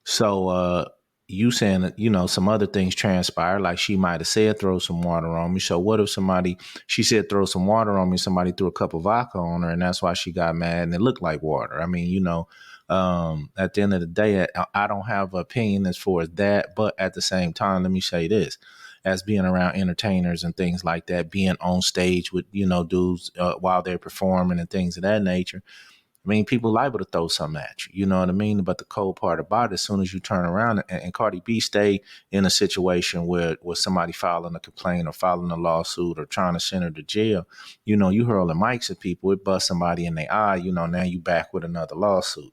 so you saying that, some other things transpire, like she might have said throw some water on me. So what if she said throw some water on me, somebody threw a cup of vodka on her and that's why she got mad and it looked like water? I mean, at the end of the day, I don't have an opinion as far as that, but at the same time, let me say this. As being around entertainers and things like that, being on stage with, dudes while they're performing and things of that nature, I mean, people liable to throw something at you. You know what I mean? But the cold part about it, as soon as you turn around and Cardi B stay in a situation where somebody filing a complaint or filing a lawsuit or trying to send her to jail, you hurling mics at people, it bust somebody in their eye, now you back with another lawsuit.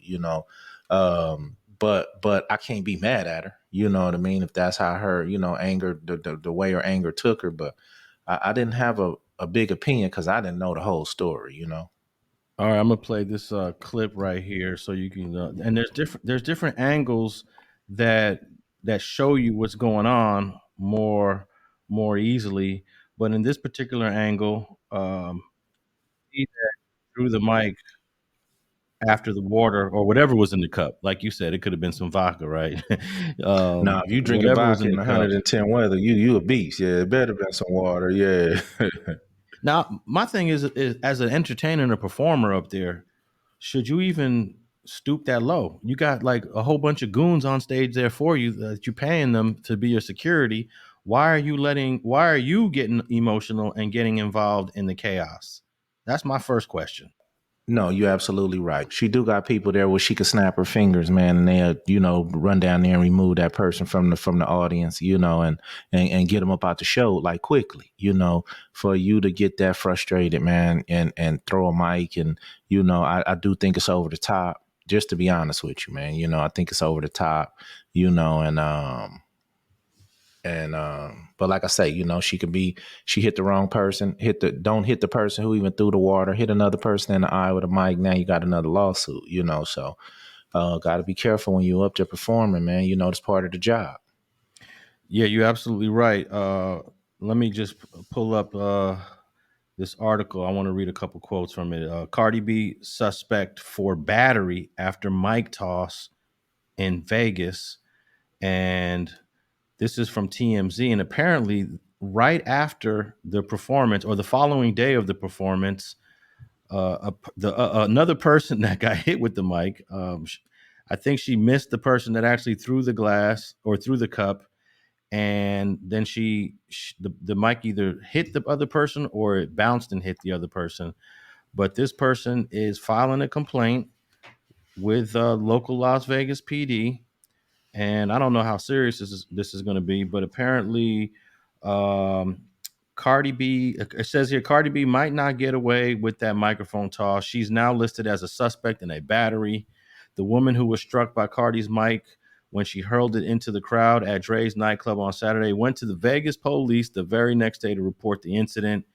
But I can't be mad at her. You know what I mean? If that's how her, anger, the way her anger took her. But I didn't have a big opinion because I didn't know the whole story. All right, I'm gonna play this clip right here so you can. And there's different angles that show you what's going on more easily. But in this particular angle, he threw the mic after the water or whatever was in the cup. Like you said, it could have been some vodka, right? Now, if you drinking Whatever was vodka in in the cup. 110 weather, you a beast. Yeah, it better been some water. Yeah. Now, my thing is as an entertainer and a performer up there, should you even stoop that low? You got like a whole bunch of goons on stage there for you that you're paying them to be your security. Why are you getting emotional and getting involved in the chaos? That's my first question. No, you're absolutely right. She do got people there where she could snap her fingers, man, and they'll, run down there and remove that person from the audience, and get them up out the show like quickly, for you to get that frustrated, man, and throw a mic. And, I do think it's over the top, just to be honest with you, man. I think it's over the top, but like I say, she hit the wrong person, don't hit the person who even threw the water, hit another person in the eye with a mic. Now you got another lawsuit, so got to be careful when you're up there performing, man. It's part of the job. Yeah, you're absolutely right. Let me just pull up this article. I want to read a couple quotes from it. Cardi B suspect for battery after mic toss in Vegas. And this is from TMZ. And apparently, right after the performance or the following day of the performance, another person that got hit with the mic, I think she missed the person that actually threw the glass or threw the cup. And then the mic either hit the other person or it bounced and hit the other person. But this person is filing a complaint with local Las Vegas PD. And I don't know how serious this is going to be, but apparently Cardi B, it says here, Cardi B might not get away with that microphone toss. She's now listed as a suspect in a battery. The woman who was struck by Cardi's mic when she hurled it into the crowd at Dre's nightclub on Saturday went to the Vegas police the very next day to report the incident.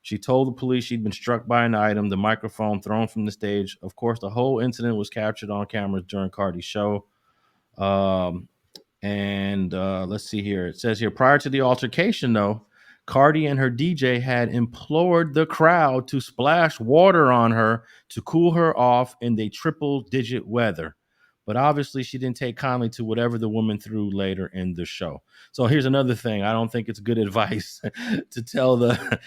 She told the police she'd been struck by an item, the microphone thrown from the stage. Of course, the whole incident was captured on cameras during Cardi's show. And let's see here. It says here, prior to the altercation, though, Cardi and her DJ had implored the crowd to splash water on her to cool her off in the triple-digit weather. But obviously, she didn't take kindly to whatever the woman threw later in the show. So here's another thing. I don't think it's good advice to tell the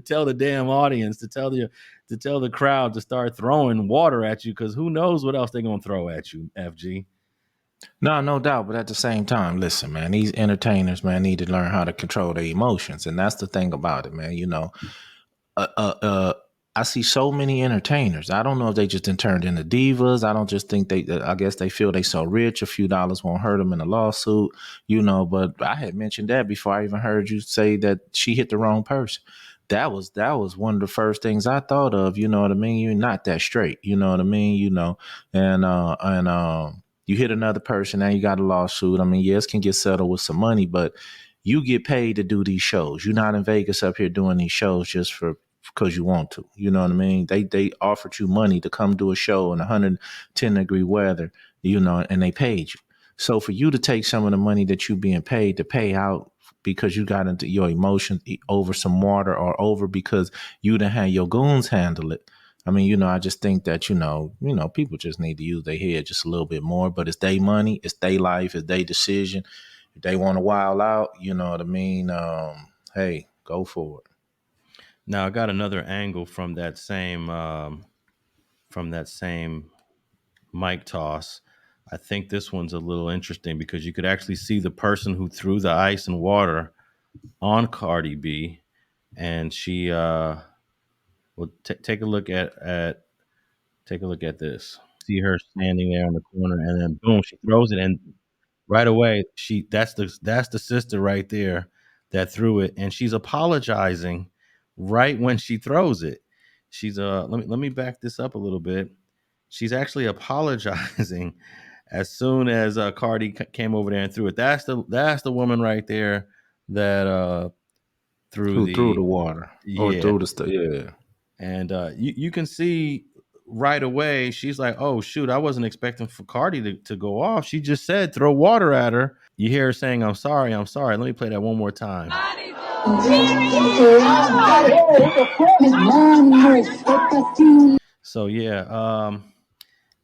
tell the damn audience, to tell the crowd to start throwing water at you, because who knows what else they're gonna throw at you, FG. No doubt. But at the same time, listen, man, these entertainers, man, need to learn how to control their emotions. And that's the thing about it, man. I see so many entertainers. I don't know if they just turned into divas. I don't just think I guess they feel they so rich, a few dollars won't hurt them in a lawsuit, but I had mentioned that before I even heard you say that she hit the wrong person. That was one of the first things I thought of, you know what I mean? You're not that straight, you know what I mean? And you hit another person, now you got a lawsuit. I mean, yes, can get settled with some money, but you get paid to do these shows. You're not in Vegas up here doing these shows just for because you want to. You know what I mean? They offered you money to come do a show in 110-degree weather, and they paid you. So for you to take some of the money that you being paid to pay out because you got into your emotions over some water or over because you didn't have your goons handle it. I mean, I just think that, people just need to use their head just a little bit more, but it's their money, it's their life, it's their decision. If they want to wild out, you know what I mean? Hey, go for it. Now I got another angle from that same mic toss. I think this one's a little interesting because you could actually see the person who threw the ice and water on Cardi B, and she take a look at this. See her standing there in the corner, and then boom, she throws it, and right away that's the sister right there that threw it, and she's apologizing right when she throws it. She's let me back this up a little bit. She's actually apologizing as soon as Cardi came over there and threw it. That's the woman right there that threw the water or yeah. threw the stuff. Yeah. And you can see right away, she's like, oh, shoot, I wasn't expecting for Cardi to go off. She just said, throw water at her. You hear her saying, I'm sorry. Let me play that one more time. So, yeah,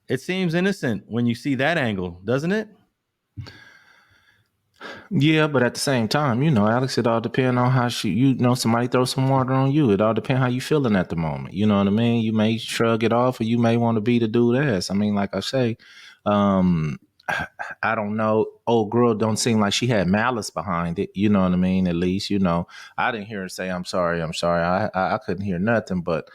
it seems innocent when you see that angle, doesn't it? Yeah, but at the same time, Alex, it all depends on how somebody throw some water on you. It all depends how you feeling at the moment. You know what I mean? You may shrug it off or you may want to be the dude ass. I mean, like I say, I don't know. Old girl don't seem like she had malice behind it. You know what I mean? At least, I didn't hear her say, I'm sorry. I couldn't hear nothing, but,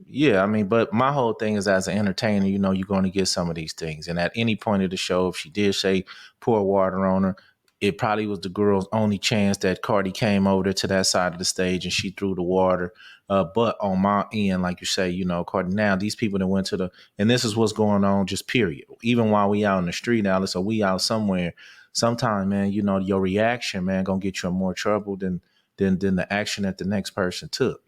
yeah, I mean, but my whole thing is as an entertainer, you're going to get some of these things. And at any point of the show, if she did say pour water on her, it probably was the girl's only chance that Cardi came over there to that side of the stage and she threw the water. But on my end, like you say, Cardi, now these people that went and this is what's going on, just period. Even while we out in the street, Alice, or we out somewhere, sometime, man, your reaction, man, gonna get you in more trouble than the action that the next person took.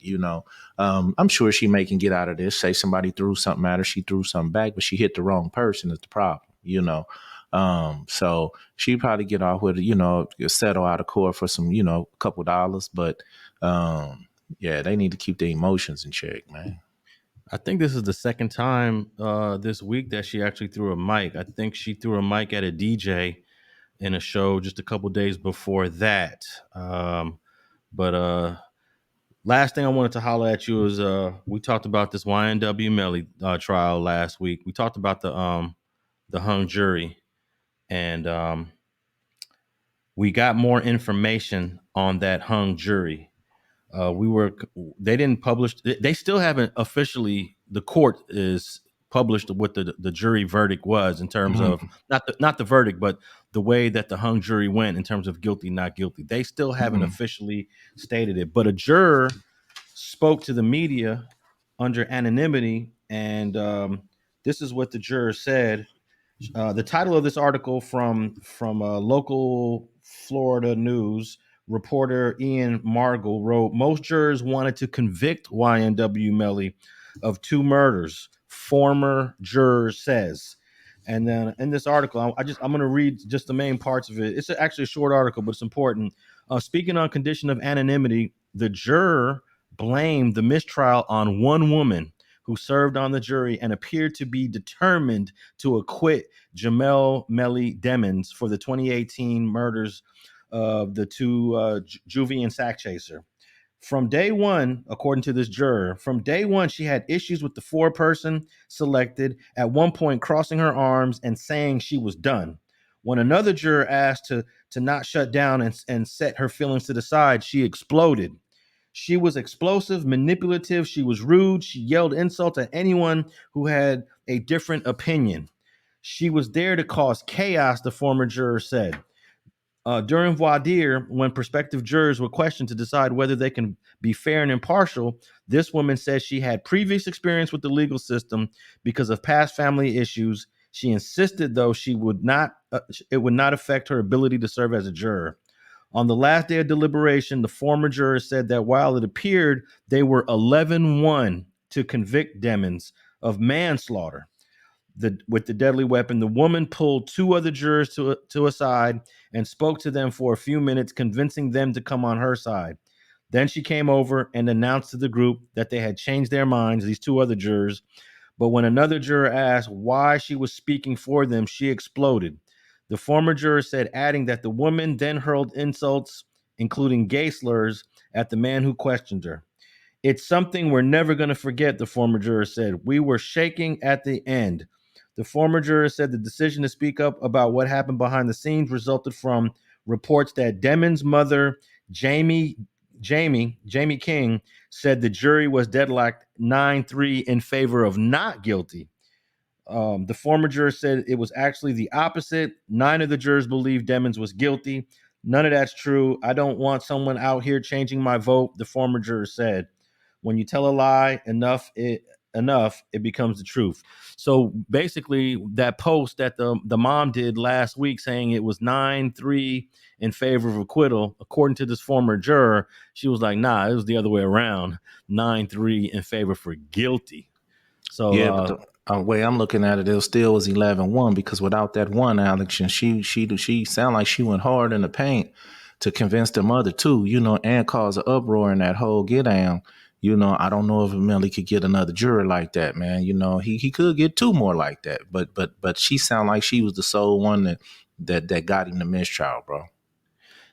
I'm sure she can get out of this. Say somebody threw something at her, she threw something back, but she hit the wrong person is the problem, so she probably get off with settle out of court for some, a couple dollars, but yeah, they need to keep their emotions in check, man. I think this is the second time this week that she actually threw a mic. I think she threw a mic at a DJ in a show just a couple days before that. But last thing I wanted to holler at you is we talked about this YNW Melly trial last week. We talked about the hung jury, and we got more information on that hung jury. They didn't publish. They still haven't officially. The court is published what the jury verdict was in terms of not the verdict, but the way that the hung jury went in terms of guilty, not guilty. They still haven't officially stated it, but a juror spoke to the media under anonymity, and this is what the juror said. The title of this article from local Florida news reporter Ian Margul wrote, most jurors wanted to convict YNW Melly of 2 murders, former juror says. And then in this article, I'm going to read just the main parts of it. It's actually a short article, but it's important. Speaking on condition of anonymity, the juror blamed the mistrial on one woman who served on the jury and appeared to be determined to acquit Jamel Melly Demons for the 2018 murders of the 2 juvie and sack chaser. From day one, according to this juror, she had issues with the 4-person selected, at one point crossing her arms and saying she was done. When another juror asked to not shut down and set her feelings to the side, she exploded. She was explosive, manipulative. She was rude. She yelled insults at anyone who had a different opinion. She was there to cause chaos, the former juror said. During voir dire, when prospective jurors were questioned to decide whether they can be fair and impartial, this woman said she had previous experience with the legal system because of past family issues. She insisted, though, it would not affect her ability to serve as a juror. On the last day of deliberation, the former jurors said that while it appeared they were 11-1 to convict Demmons of manslaughter with the deadly weapon, the woman pulled two other jurors to a side and spoke to them for a few minutes, convincing them to come on her side. Then she came over and announced to the group that they had changed their minds, these two other jurors. But when another juror asked why she was speaking for them, she exploded. The former juror said, adding that the woman then hurled insults, including gay slurs, at the man who questioned her. It's something we're never going to forget, the former juror said. We were shaking at the end. The former juror said the decision to speak up about what happened behind the scenes resulted from reports that Demmons' mother, Jamie King, said the jury was deadlocked 9-3 in favor of not guilty. The former juror said it was actually the opposite. 9 of the jurors believed Demmons was guilty. None of that's true. I don't want someone out here changing my vote, the former juror said. When you tell a lie enough, it becomes the truth. So basically, that post that the mom did last week saying it was 9-3 in favor of acquittal, according to this former juror, she was like, nah, it was the other way around, 9-3 in favor for guilty. So yeah, but the way I'm looking at it, it still was 11-1 because without that one, Alex, and she sounded like she went hard in the paint to convince the mother too, and cause an uproar in that whole get down. I don't know if Melly could get another juror like that, man. He could get 2 more like that, but she sounded like she was the sole one that got him the mistrial, bro.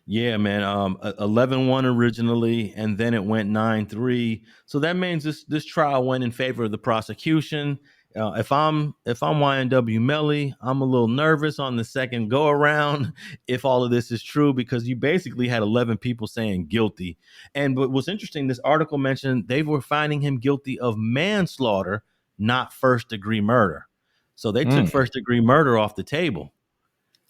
Yeah, man. 11-1 originally, and then it went 9-3. So that means this trial went in favor of the prosecution. If I'm YNW Melly, I'm a little nervous on the second go around if all of this is true, because you basically had 11 people saying guilty. And but what's interesting, this article mentioned they were finding him guilty of manslaughter, not first degree murder. So they took first degree murder off the table.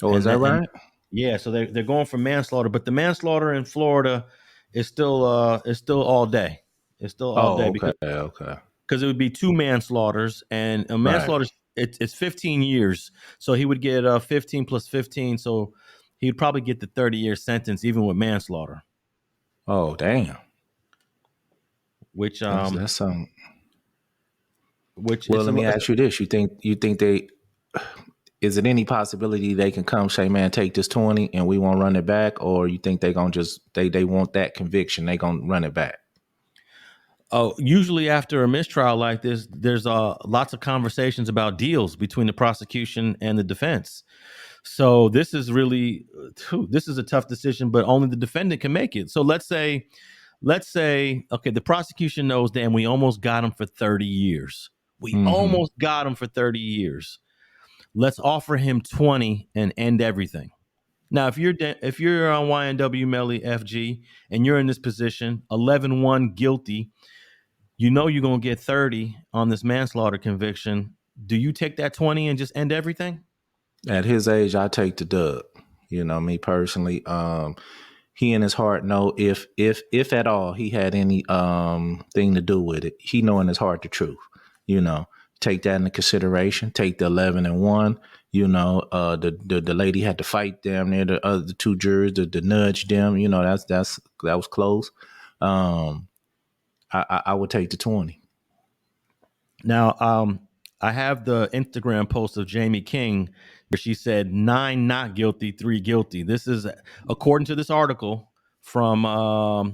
Oh, is that right? Yeah, so they're going for manslaughter, but the manslaughter in Florida is still all day. It's still all day okay. because it would be 2 manslaughters, and a manslaughter it's 15 years. So he would get 15 plus 15, so he'd probably get the 30-year sentence even with manslaughter. Oh, damn. Which that's something. Which well, let me ask you this: you think they? Is it any possibility they can come say, man, take this 20 and we won't run it back? Or you think they going to just, they want that conviction, they going to run it back? Oh, usually after a mistrial like this, there's lots of conversations about deals between the prosecution and the defense. So this is a tough decision, but only the defendant can make it. So let's say, okay, the prosecution knows, damn, we almost got him for 30 years. We almost got him for 30 years. Let's offer him 20 and end everything. Now, if you're on YNW Melly FG and you're in this position, 11-1 guilty, you're going to get 30 on this manslaughter conviction. Do you take that 20 and just end everything? At his age, I take the dub. Me personally, he in his heart know if at all he had any thing to do with it, he know in his heart the truth. Take that into consideration. Take the 11-1. The lady had to fight damn near the other 2 jurors to nudge them. That was close. I would take the 20. Now, I have the Instagram post of Jamie King where she said 9 not guilty, 3 guilty. This is according to this article from I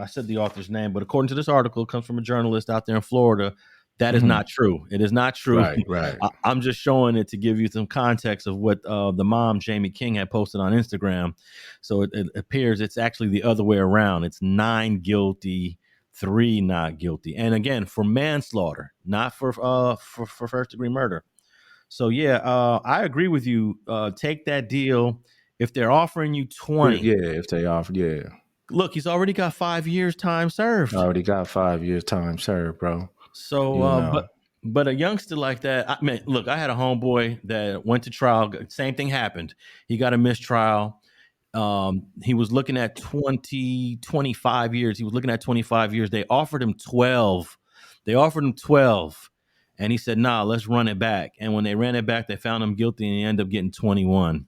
said the author's name, but according to this article, it comes from a journalist out there in Florida. That is not true. It is not true. Right. I'm just showing it to give you some context of what the mom, Jamie King, had posted on Instagram. So it appears it's actually the other way around. It's 9 guilty, 3 not guilty. And again, for manslaughter, not for first degree murder. So yeah, I agree with you. Take that deal. If they're offering you 20. Yeah, if they offer, yeah. Look, he's already got 5 years time served. Already got 5 years time served, bro. So, but a youngster like that, I mean, look, I had a homeboy that went to trial. Same thing happened. He got a mistrial. He was looking at 25 years. He was looking at 25 years. They offered him 12. And he said, nah, let's run it back. And when they ran it back, they found him guilty and he ended up getting 21,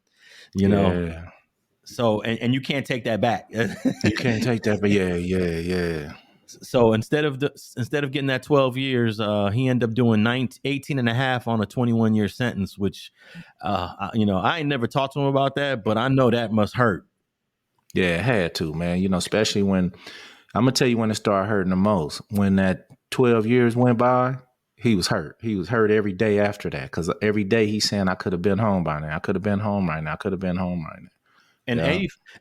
Yeah. So and you can't take that back. You can't take that, but yeah. So instead of getting that 12 years, he ended up doing 18 and a half on a 21-year sentence, which, I ain't never talked to him about that, but I know that must hurt. Yeah, it had to, man. Especially when, I'm going to tell you when it started hurting the most. When that 12 years went by, he was hurt. He was hurt every day after that, because every day he's saying, I could have been home by now. I could have been home right now. I could have been home right now. And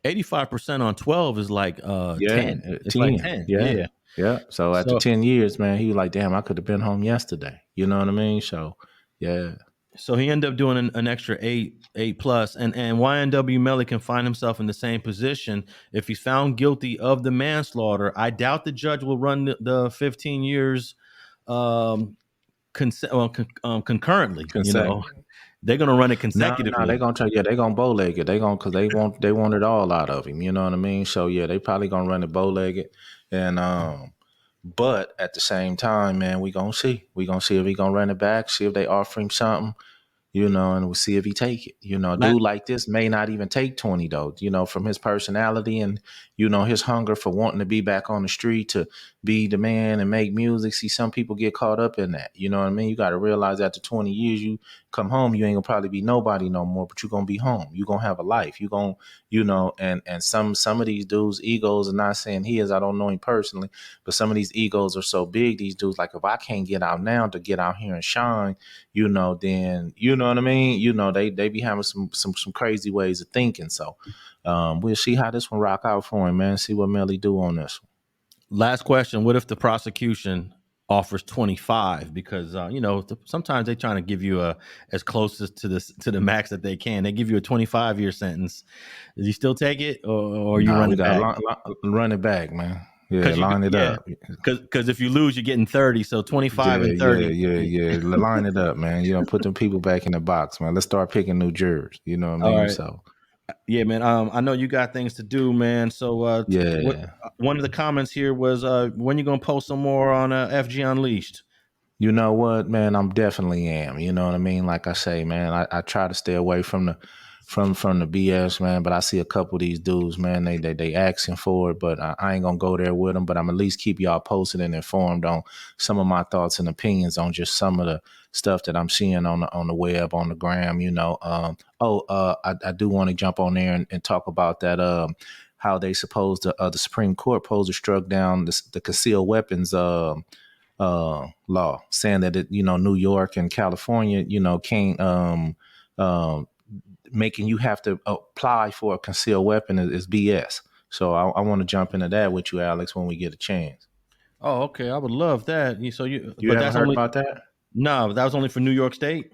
85% on 12 is like 10. It's 10. like 10. Yeah. So after 10 years, man, he was like, damn, I could have been home yesterday. You know what I mean? So, yeah. So he ended up doing an extra 8 plus, and YNW Melly can find himself in the same position if he's found guilty of the manslaughter. I doubt the judge will run the 15 years concurrently. They're gonna run it consecutively. No, they're gonna try. Yeah, they're gonna bow-leg it. Because they want it all out of him. You know what I mean? So yeah, they probably gonna run it bow-legged, and but at the same time, man, we gonna see. We gonna see if he gonna run it back. See if they offer him something. And we'll see if he take it. Dude like this may not even take 20 though, from his personality and, his hunger for wanting to be back on the street, to be the man and make music. See, some people get caught up in that. You know what I mean? You got to realize after 20 years, you come home, you ain't gonna probably be nobody no more, but you're gonna be home. You're gonna have a life. You're gonna, and some of these dudes' egos, are not saying his, I don't know him personally, but some of these egos are so big, these dudes, like, if I can't get out now to get out here and shine, then, you know what I mean? They be having some crazy ways of thinking. So we'll see how this one rock out for him, man. See what Melly do on this one. Last question. What if the prosecution offers 25? Because, sometimes they're trying to give you as close as to the max that they can. They give you a 25-year sentence. Does you still take it, or you run it back? Run it back, man. Yeah, line it up. Because if you lose, you're getting 30. So 25 and 30. Yeah. Line it up, man. Put them people back in the box, man. Let's start picking new jurors. You know what I mean? Right. So, yeah, man. I know you got things to do, man. So, one of the comments here was, when you gonna post some more on FG Unleashed? You know what, man? I'm definitely am. You know what I mean? Like I say, man, I try to stay away from the BS, man. But I see a couple of these dudes, man, they asking for it, but I ain't gonna go there with them. But I'm at least keep y'all posted and informed on some of my thoughts and opinions on just some of the stuff that I'm seeing on the web, on the gram. I do want to jump on there and talk about that. How they supposed to, the Supreme Court supposed to struck down the concealed weapons law, saying that New York and California, can't making you have to apply for a concealed weapon is BS. So I want to jump into that with you, Alex, when we get a chance. Oh, okay. I would love that. So you haven't heard about that? No, that was only for New York State.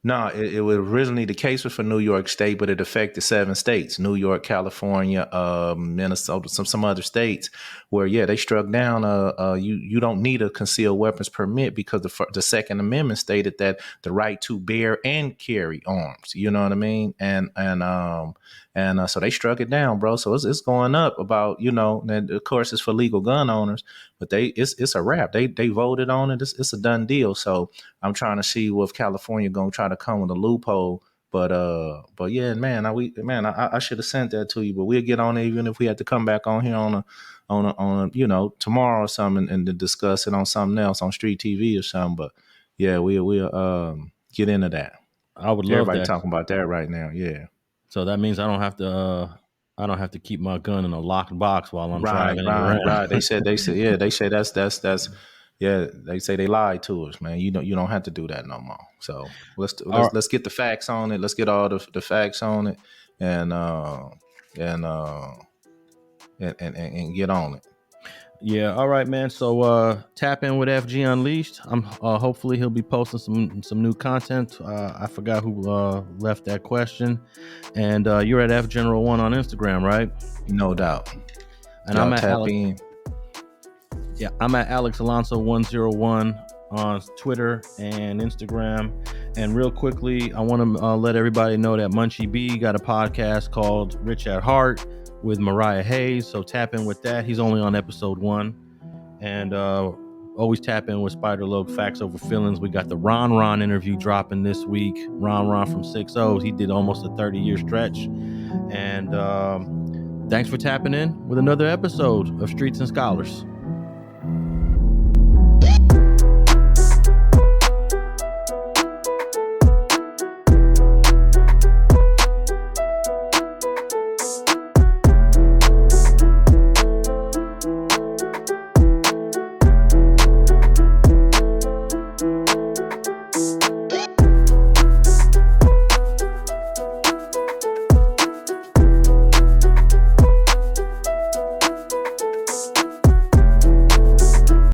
No, it was originally, the case was for New York State, but it affected 7 states: New York, California, Minnesota, some other states, where they struck down. You don't need a concealed weapons permit because the Second Amendment stated that the right to bear and carry arms. You know what I mean? And so they struck it down, bro. So it's going up about, and of course it's for legal gun owners, but it's a wrap. They voted on it. It's a done deal. So I'm trying to see if California gonna try to come with a loophole. But yeah, man, I should have sent that to you, but we'll get on it, even if we had to come back on here on a tomorrow or something and to discuss it on something else on street TV or something. But yeah, we'll get into that. I would love everybody that. Talking about that right now. Yeah. So that means I don't have to keep my gun in a locked box while I'm driving around. Right. They say that's they say they lied to us, man. You don't have to do that no more. So let's get the facts on it. Let's get all the facts on it and get on it. Yeah, all right, man. So tap in with FG Unleashed. Hopefully he'll be posting some new content. I forgot who left that question. And you're at F General 1 on Instagram, right? No doubt. And I'm at Alex Alonso 101 on Twitter and Instagram. And real quickly, I want to let everybody know that Munchie B got a podcast called Rich at Heart with Mariah Hayes. So tap in with that. He's only on episode 1. And always tap in with Spider Logue Facts Over Feelings. We got the Ron interview dropping this week. Ron from 6-0. He did almost a 30-year stretch. And thanks for tapping in with another episode of Streets and Scholars.